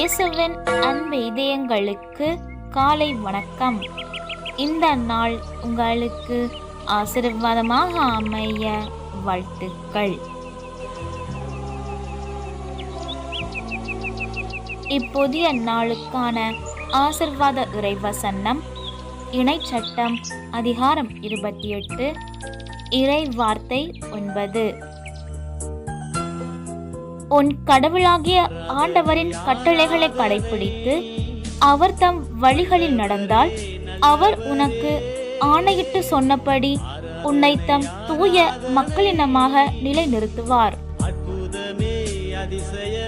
இயேசுவின் அன்பு இதயங்களுக்கு காலை வணக்கம். இந்த நாள் உங்களுக்கு ஆசீர்வாதமாக அமைய வாழ்த்துக்கள். இப்புதிய நாளுக்கான ஆசீர்வாத இறைவசனம் இணைச்சட்டம் அதிகாரம் 28 இறை வார்த்தை 9. உன் கடவுளாகிய ஆண்டவரின் கட்டளைகளை கடைபிடித்து அவர் தம் வழிகளில் நடந்தால் அவர் உனக்கு ஆணையிட்டு சொன்னபடி உன்னை தம் தூய மக்களினமாக நிலைநிறுத்துவார். அற்புதமே அதிசய